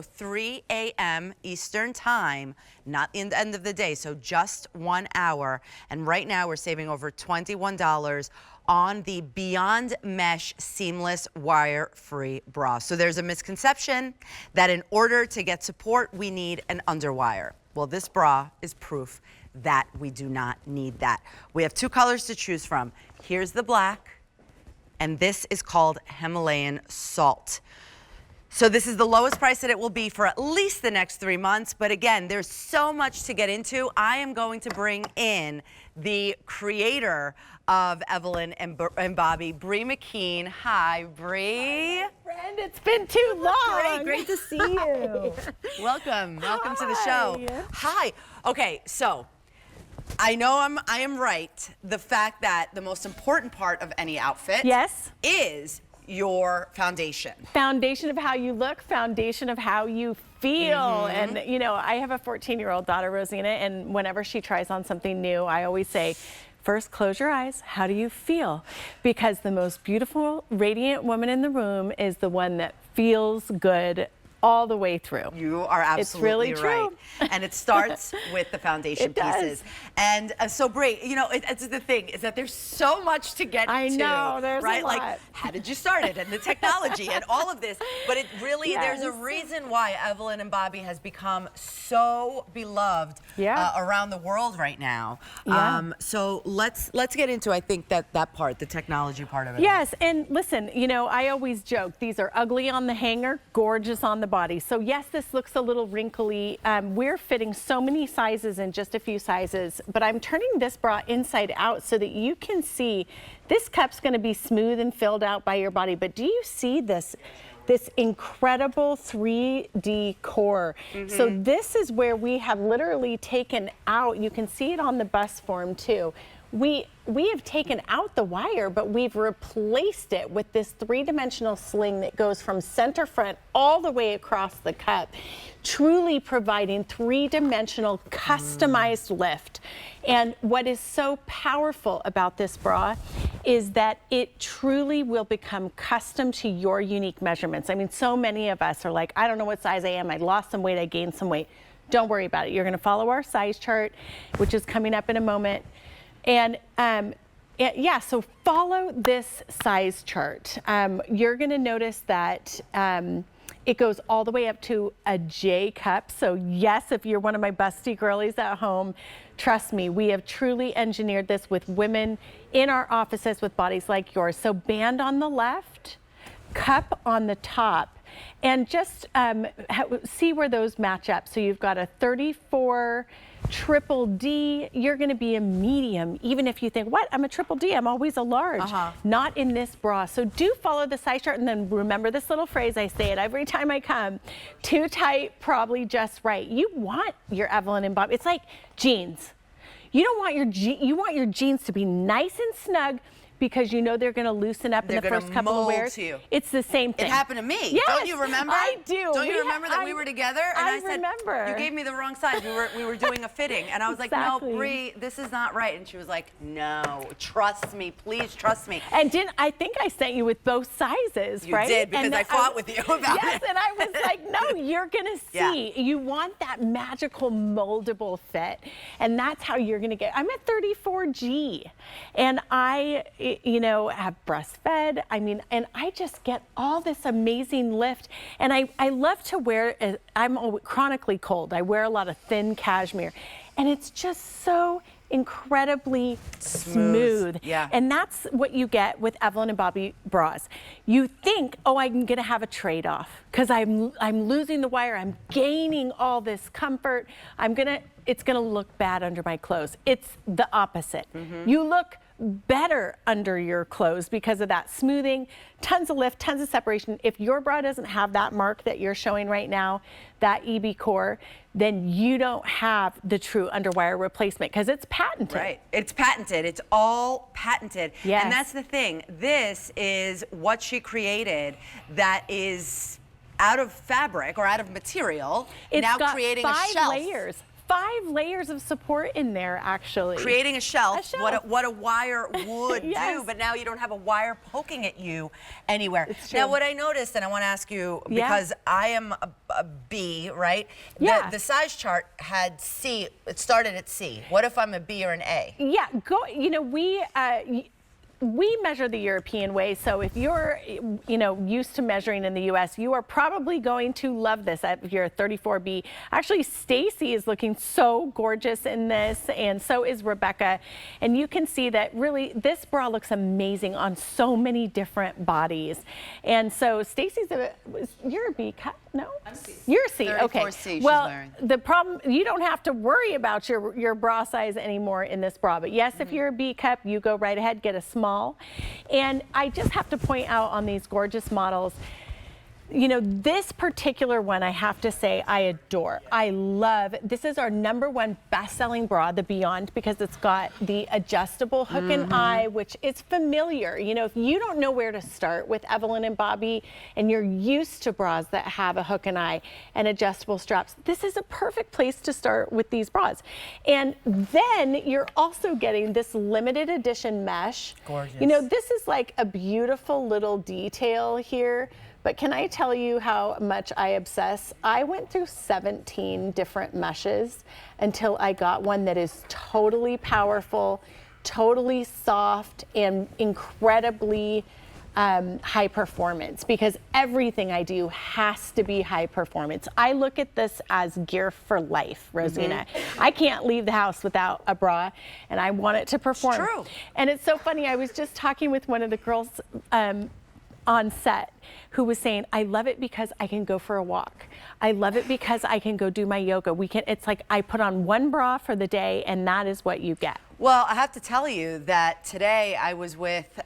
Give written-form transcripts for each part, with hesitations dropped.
3 a.m. Eastern time, not in the end of the day, so just 1 hour. And right now we're saving over $21 on the Beyond Mesh Seamless Wire-Free Bra. So there's a misconception that in order to get support, we need an underwire. Well, this bra is proof that we do not need that. We have 2 colors to choose from. Here's the black, and this is called Himalayan Salt. So this is the lowest price that it will be for at least the next 3 months. But again, there's so much to get into. I am going to bring in the creator of Evelyn and Bobbie, Bree McKean. Hi, Bree. Hi, friend. It's been too long. Great to see you. Welcome to the show. Hi. Okay, so I know I am right. The fact that the most important part of any outfit is your foundation. Foundation of how you look, foundation of how you feel. And you know, I have a 14-year-old daughter, Rosina, and whenever she tries on something new, I always say, first close your eyes, how do you feel? Because the most beautiful, radiant woman in the room is the one that feels good all the way through. You are absolutely it's really right. True. And it starts with the foundation pieces. And so Bree, you know, it's the thing is that there's so much to get I know, there's right? a lot. Like, how did you start it and the technology and all of this? But it really, there's a reason why Evelyn and Bobbie has become so beloved around the world right now. So let's get into, I think, that part, the technology part of it. Yes, and listen, you know, I always joke, these are ugly on the hanger, gorgeous on the body. So yes, this looks a little wrinkly. We're fitting so many sizes in just a few sizes, but I'm turning this bra inside out so that you can see this cup's going to be smooth and filled out by your body. But do you see this incredible 3D core? So this is where we have literally taken out, you can see it on the bust form too. We have taken out the wire, but we've replaced it with this 3-dimensional sling that goes from center front all the way across the cup, truly providing 3-dimensional customized lift. And what is so powerful about this bra is that it truly will become custom to your unique measurements. I mean, so many of us are like, I don't know what size I am. I lost some weight, I gained some weight. Don't worry about it. You're gonna follow our size chart, which is coming up in a moment. And yeah, so follow this size chart. You're gonna notice that it goes all the way up to a J cup. So yes, if you're one of my busty girlies at home, trust me, we have truly engineered this with women in our offices with bodies like yours. So band on the left, cup on the top, and just see where those match up. So you've got a 34 triple D, you're going to be a medium, even if you think, what, I'm a triple D, I'm always a large. Not in this bra. So do follow the size chart, and then remember this little phrase, I say it every time I come, too tight, probably just right. You want your Evelyn and Bobbie, it's like jeans. You don't want you want your jeans to be nice and snug, because you know they're going to loosen up in the first couple of wears. It's the same thing. It happened to me. Yes, don't you remember? I do. Don't you remember that we were together? And I said, remember. You gave me the wrong size. We were doing a fitting. And I was like, no, Bree, this is not right. And she was like, no, trust me. Please trust me. And I think I sent you with both sizes, right? You did, because I fought with you about it. Yes, and I was like, no, you're going to see. You want that magical moldable fit. And that's how you're going to get. I'm at 34G. And you know, have breastfed. I mean, and I just get all this amazing lift. And I love to wear, I'm chronically cold. I wear a lot of thin cashmere. And it's just so incredibly smooth. And that's what you get with Evelyn and Bobbie bras. You think, oh, I'm gonna have a trade-off because I'm losing the wire, I'm gaining all this comfort. It's gonna look bad under my clothes. It's the opposite. You look better under your clothes because of that smoothing, tons of lift, tons of separation. If your bra doesn't have that mark that you're showing right now, that EB core, then you don't have the true underwire replacement because it's patented. Right, it's patented. It's all patented. And that's the thing. This is what she created that is out of fabric or out of material. It's now got creating a shelf. 5 layers of support in there, actually. Creating a shelf, what a wire would Yes. do, but now you don't have a wire poking at you anywhere. It's true. Now, what I noticed, and I want to ask you, because I am a B, right? Yeah. The size chart had C, it started at C. What if I'm a B or an A? Yeah, you know, we measure the European way, so if you're, you know, used to measuring in the U.S., you are probably going to love this if you're a 34B. Actually, Stacy is looking so gorgeous in this, and so is Rebecca. And you can see that really this bra looks amazing on so many different bodies. And so Stacy's you're a B cut, no? I'm C. You're a C, okay. 34C she's well, wearing. the problem, you don't have to worry about your bra size anymore in this bra. But yes, if you're a B cup, you go right ahead, get a small. And I just have to point out on these gorgeous models, you know, this particular one, I have to say, I adore. I love, this is our #1 best-selling bra, the Beyond, because it's got the adjustable hook and eye, which is familiar. You know, if you don't know where to start with Evelyn and Bobbie, and you're used to bras that have a hook and eye and adjustable straps, this is a perfect place to start with these bras. And then you're also getting this limited edition mesh. Gorgeous. You know, this is like a beautiful little detail here. But can I tell you how much I obsess? I went through 17 different meshes until I got one that is totally powerful, totally soft, and incredibly high performance, because everything I do has to be high performance. I look at this as gear for life, Rosina. I can't leave the house without a bra, and I want it to perform. It's true. And it's so funny, I was just talking with one of the girls on set who was saying, I love it because I can go for a walk. I love it because I can go do my yoga. It's like I put on one bra for the day, and that is what you get. Well, I have to tell you that today I was with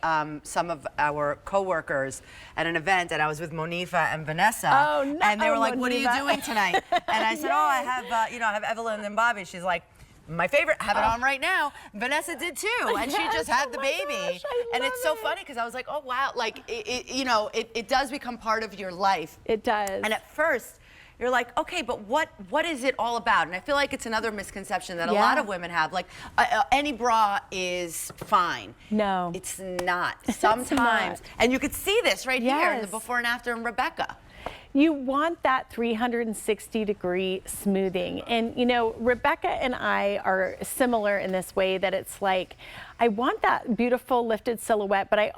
some of our coworkers at an event, and I was with Monifa and Vanessa. Oh, no, and they were like, Monifa. "What are you doing tonight?" And I said, Yes. "Oh, I have, you know, I have Evelyn and Bobbie." She's like, "My favorite, have it on right now." Vanessa did too, and she just had Oh the my baby. gosh, I And it's so love it. funny because I was like, "Oh wow!" Like, you know, it does become part of your life. It does. And at first, you're like, okay, but what is it all about? And I feel like it's another misconception that a lot of women have. Like, any bra is fine. No. It's not. Sometimes. And you could see this right here in the Yes. before and after in Rebecca. You want that 360-degree smoothing. And, you know, Rebecca and I are similar in this way that it's like, I want that beautiful lifted silhouette, but I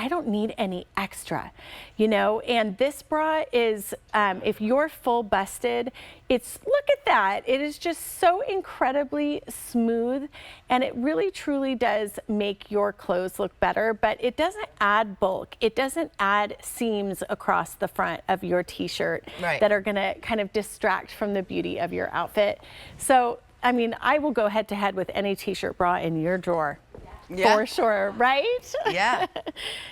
don't need any extra, you know? And this bra is, if you're full busted, look at that. It is just so incredibly smooth, and it really truly does make your clothes look better, but it doesn't add bulk. It doesn't add seams across the front of your t-shirt that are gonna kind of distract from the beauty of your outfit. So, I mean, I will go head to head with any t-shirt bra in your drawer. Yeah. For sure, right? Yeah.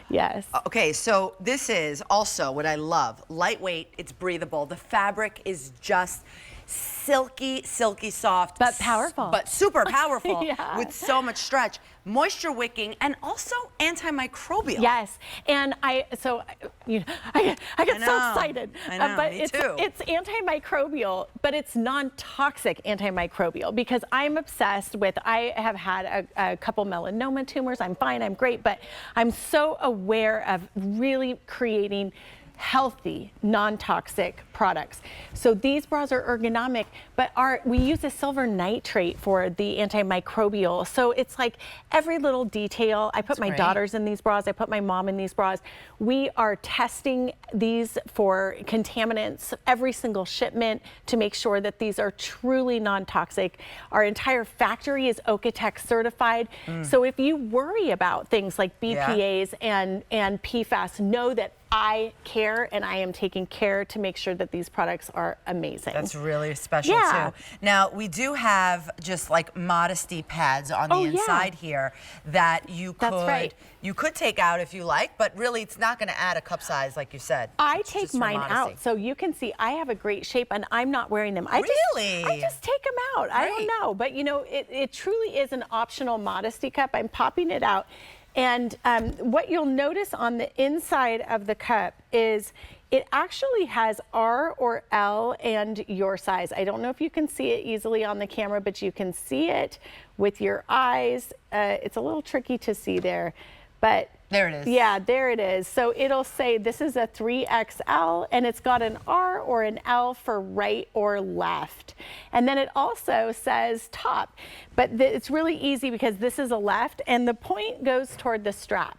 Yes. Okay, so this is also what I love. Lightweight, it's breathable. The fabric is just silky, silky soft. But powerful. But super powerful Yeah. with so much stretch. Moisture wicking and also antimicrobial. Yes, and I get so excited. I know, but me too. It's antimicrobial, but it's non-toxic antimicrobial, because I'm obsessed with, I have had a couple melanoma tumors. I'm fine, I'm great, but I'm so aware of really creating healthy, non-toxic products. So these bras are ergonomic, but we use a silver nitrate for the antimicrobial. So it's like every little detail. I put my daughters in these bras. I put my mom in these bras. We are testing these for contaminants every single shipment to make sure that these are truly non-toxic. Our entire factory is Okotex certified. So if you worry about things like BPAs and PFAS, know that I care, and I am taking care to make sure that these products are amazing. That's really special too. Now, we do have just like modesty pads on the inside here that you could take out if you like, but really it's not going to add a cup size like you said. I take mine out, so you can see I have a great shape and I'm not wearing them. I just take them out. I don't know, but you know, it truly is an optional modesty cup. I'm popping it out. And what you'll notice on the inside of the cup is It actually has R or L and your size. I don't know if you can see it easily on the camera, but you can see it with your eyes. It's a little tricky to see there, but there it is. Yeah, there it is. So it'll say this is a 3XL, and it's got an R or an L for right or left. And then it also says top, but it's really easy because this is a left, and the point goes toward the strap.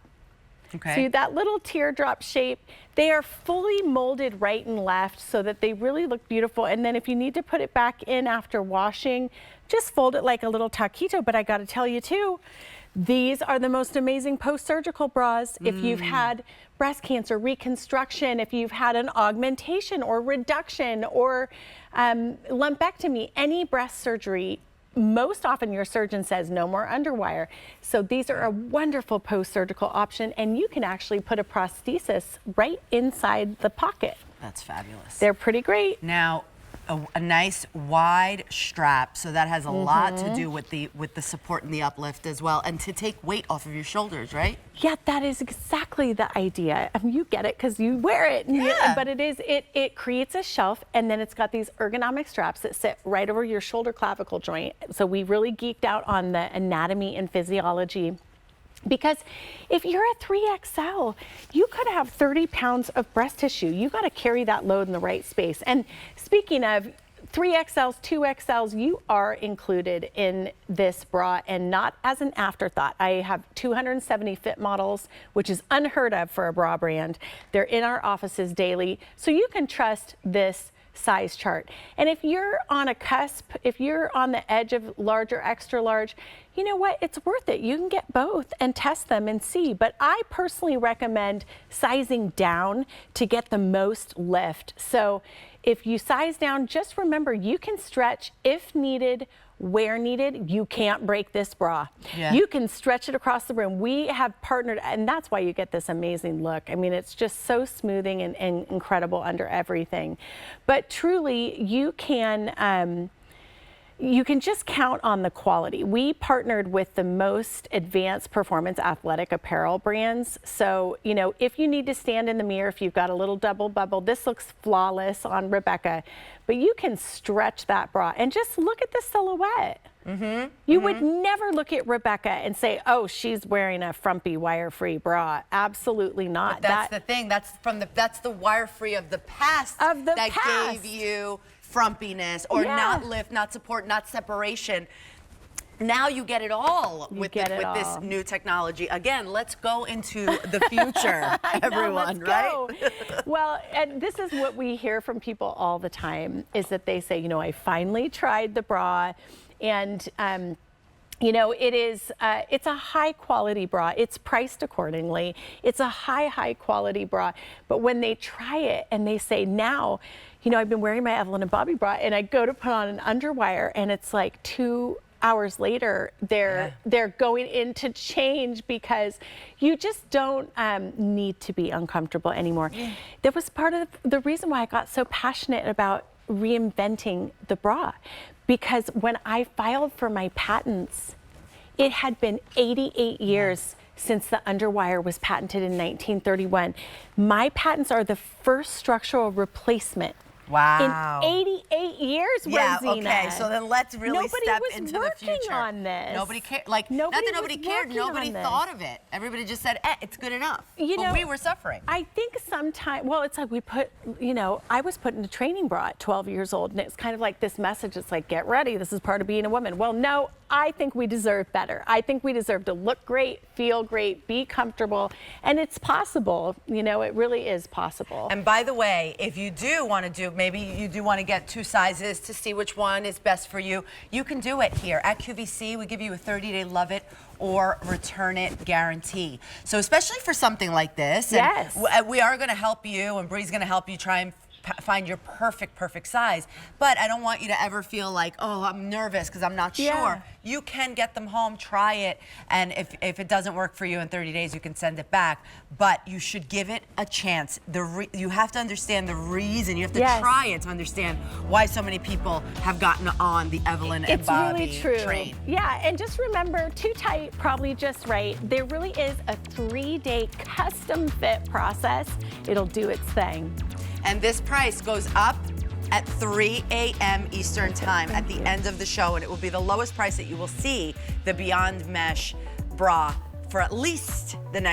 Okay. So that little teardrop shape, they are fully molded right and left so that they really look beautiful. And then if you need to put it back in after washing, just fold it like a little taquito. But I got to tell you too, these are the most amazing post-surgical bras. If you've had breast cancer, reconstruction, if you've had an augmentation or reduction or lumpectomy, any breast surgery, most often your surgeon says no more underwire. So these are a wonderful post-surgical option, and you can actually put a prosthesis right inside the pocket. That's fabulous. They're pretty great. Now, a nice wide strap, so that has a lot to do with the support and the uplift as well, and to take weight off of your shoulders, right? Yeah, that is exactly the idea. I mean, you get it because you wear it. But it creates a shelf, and then it's got these ergonomic straps that sit right over your shoulder clavicle joint. So we really geeked out on the anatomy and physiology. Because if you're a 3XL, you could have 30 pounds of breast tissue. You got to carry that load in the right space. And speaking of 3XLs, 2XLs, you are included in this bra, and not as an afterthought. I have 270 fit models, which is unheard of for a bra brand. They're in our offices daily, so you can trust this size chart. And if you're on a cusp, if you're on the edge of large or extra large, you know what? It's worth it. You can get both and test them and see. But I personally recommend sizing down to get the most lift. So if you size down, just remember you can stretch if needed, where needed. You can't break this bra. Yeah. You can stretch it across the room. We have partnered, and that's why you get this amazing look. I mean, it's just so smoothing and incredible under everything. But truly, you can just count on the quality. We partnered with the most advanced performance athletic apparel brands. So, you know, if you need to stand in the mirror, if you've got a little double bubble, this looks flawless on Rebecca, but you can stretch that bra and just look at the silhouette. You would never look at Rebecca and say, oh, she's wearing a frumpy wire-free bra. Absolutely not. But that's the thing. That's the wire-free of the past that gave you frumpiness or not lift, not support, not separation. Now you get it all with this new technology. Again, let's go into the future, everyone, right? Well, and this is what we hear from people all the time, is that they say, you know, I finally tried the bra, and you know, it's a high quality bra. It's priced accordingly. It's a high quality bra. But when they try it and they say, now, you know, I've been wearing my Evelyn and Bobbie bra, and I go to put on an underwire, and it's like 2 hours later, they're going into change, because you just don't need to be uncomfortable anymore. That was part of the reason why I got so passionate about reinventing the bra, because when I filed for my patents, it had been 88 years since the underwire was patented in 1931. My patents are the first structural replacement. Wow. In 88 years, yeah, Rosina. Okay, so then let's really step into the future. Nobody was working on this. Nobody cared. Like, not that nobody cared, nobody thought of it. Everybody just said, it's good enough. You know, we were suffering. I think sometimes, well, it's like we put, you know, I was put in a training bra at 12 years old, and it's kind of like this message. It's like, get ready. This is part of being a woman. Well, no, I think we deserve better. I think we deserve to look great, feel great, be comfortable, and it's possible. You know, it really is possible. And by the way, if you do want to do, maybe you do want to get 2 sizes to see which one is best for you, you can do it here at QVC. We give you a 30-day love it or return it guarantee. So especially for something like this, yes, and we are going to help you, and Bree's going to help you try and find your perfect size. But I don't want you to ever feel like, oh, I'm nervous because I'm not sure. You can get them home, try it, and if it doesn't work for you in 30 days, you can send it back. But you should give it a chance. You have to understand the reason. You have to try it to understand why so many people have gotten on the Evelyn and Bobbie train. Yeah, and just remember, too tight, probably just right. There really is a 3-day custom fit process. It'll do its thing. And this price goes up at 3 a.m. Eastern time at the end of the show, and it will be the lowest price that you will see the Beyond Mesh bra for at least the next